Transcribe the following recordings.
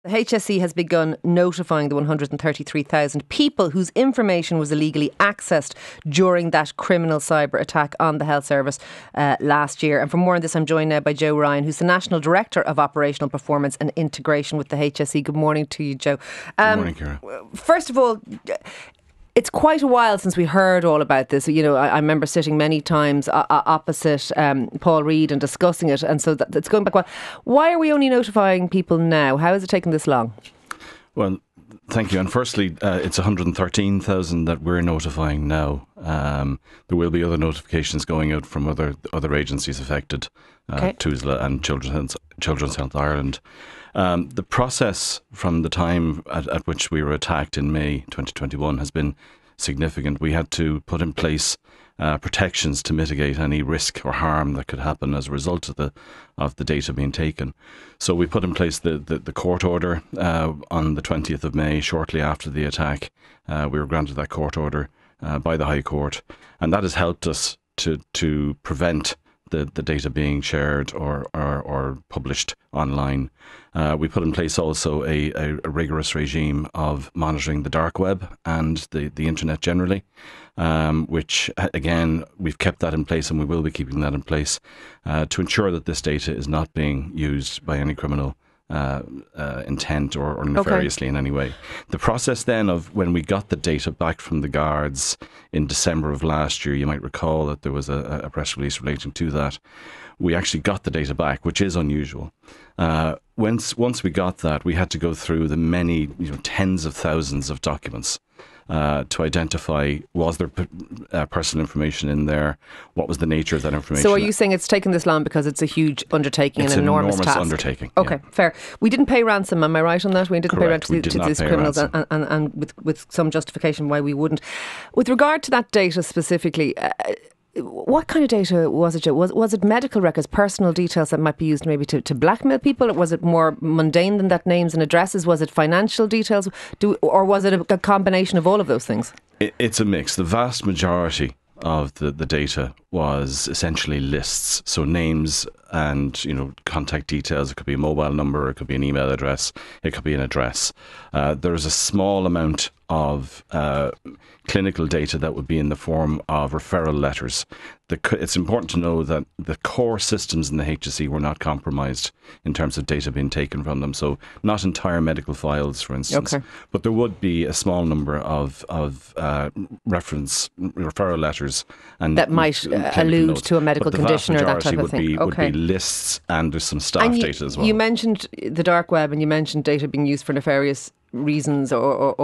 The HSE has begun notifying the 133,000 people whose information was illegally accessed during that criminal cyber attack on the health service last year. And for more on this, I'm joined now by Joe Ryan, who's the National Director of Operational Performance and Integration with the HSE. Good morning to you, Joe. Good morning, Ciara. First of all, it's quite a while since we heard all about this. You know, I remember sitting many times opposite Paul Reid and discussing it, and so it's going back a while. Why are we only notifying people now? How has it taken this long? Well, thank you. And firstly, it's 113,000 that we're notifying now. There will be other notifications going out from other agencies affected, TUSLA and Children's Health Ireland. The process from the time at which we were attacked in May 2021 has been significant. We had to put in place protections to mitigate any risk or harm that could happen as a result of the data being taken. So we put in place the court order on the 20th of May, shortly after the attack. We were granted that court order by the High Court, and that has helped us to prevent the data being shared or published online. We put in place also a rigorous regime of monitoring the dark web and the internet generally, which again, we've kept that in place and we will be keeping that in place to ensure that this data is not being used by any criminal intent or nefariously in any way. The process then of when we got the data back from the guards in December of last year, you might recall that there was a press release relating to that. We actually got the data back, which is unusual. Once we got that, we had to go through the many, tens of thousands of documents to identify, was there personal information in there? What was the nature of that information? So are you saying it's taken this long because it's a huge undertaking and an enormous task? It's an enormous undertaking. Okay, yeah. Fair. We didn't pay ransom, am I right on that? We didn't Correct. pay ransom to these criminals and with some justification why we wouldn't. With regard to that data specifically, what kind of data was it, Joe? Was it medical records, personal details that might be used maybe to blackmail people? Was it more mundane than that, names and addresses? Was it financial details? Or was it a combination of all of those things? It's a mix. The vast majority of the data was essentially lists. So names and, contact details. It could be a mobile number, it could be an email address, it could be an address. There's a small amount of clinical data that would be in the form of referral letters. It's important to know that the core systems in the HSE were not compromised in terms of data being taken from them. So not entire medical files, for instance. Okay. But there would be a small number of referral letters. And that might allude notes. To a medical condition or that type of thing. Would be lists, and there's some staff data as well. You mentioned the dark web and you mentioned data being used for nefarious reasons or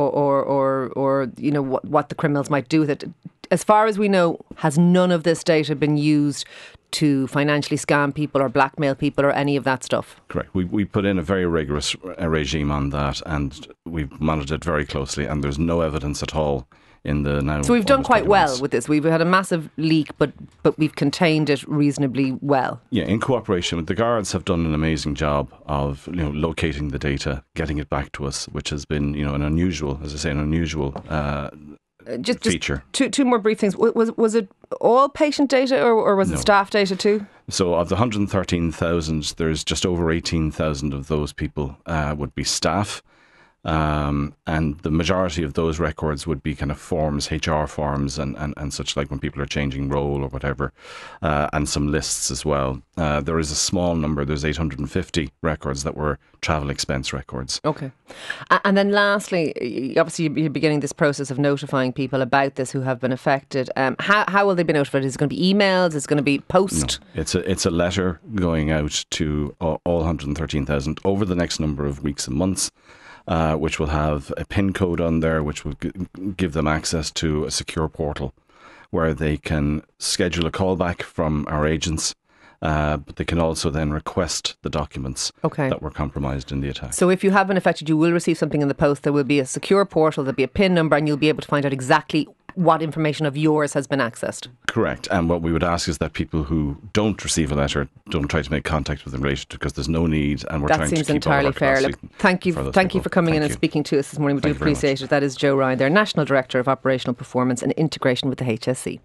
what the criminals might do with it. As far as we know, has none of this data been used to financially scam people or blackmail people or any of that stuff? Correct. We put in a very rigorous regime on that, and we've monitored it very closely, and there's no evidence at all in the now. So we've done quite well with this. We've had a massive leak, but we've contained it reasonably well. Yeah, in cooperation with the guards, have done an amazing job of locating the data, getting it back to us, which has been an unusual, as I say, feature. Just two more brief things. Was it all patient data or was it staff data too? So of the 113,000, there's just over 18,000 of those people would be staff. And the majority of those records would be kind of forms, HR forms and such, like when people are changing role or whatever, and some lists as well. There is a small number, there's 850 records that were travel expense records. Okay. And then lastly, obviously you're beginning this process of notifying people about this who have been affected. How will they be notified? Is it going to be emails? Is it going to be post? No, it's a letter going out to all 113,000 over the next number of weeks and months. Which will have a PIN code on there, which will give them access to a secure portal where they can schedule a callback from our agents, but they can also then request the documents that were compromised in the attack. So if you have been affected, you will receive something in the post. There will be a secure portal, there'll be a PIN number, and you'll be able to find out exactly what information of yours has been accessed. Correct. And what we would ask is that people who don't receive a letter don't try to make contact with them related to, because there's no need, and we're trying to keep entirely fair. Look, thank you for coming in and speaking to us this morning. We do appreciate it. That is Joe Ryan, their National Director of Operational Performance and Integration with the HSE.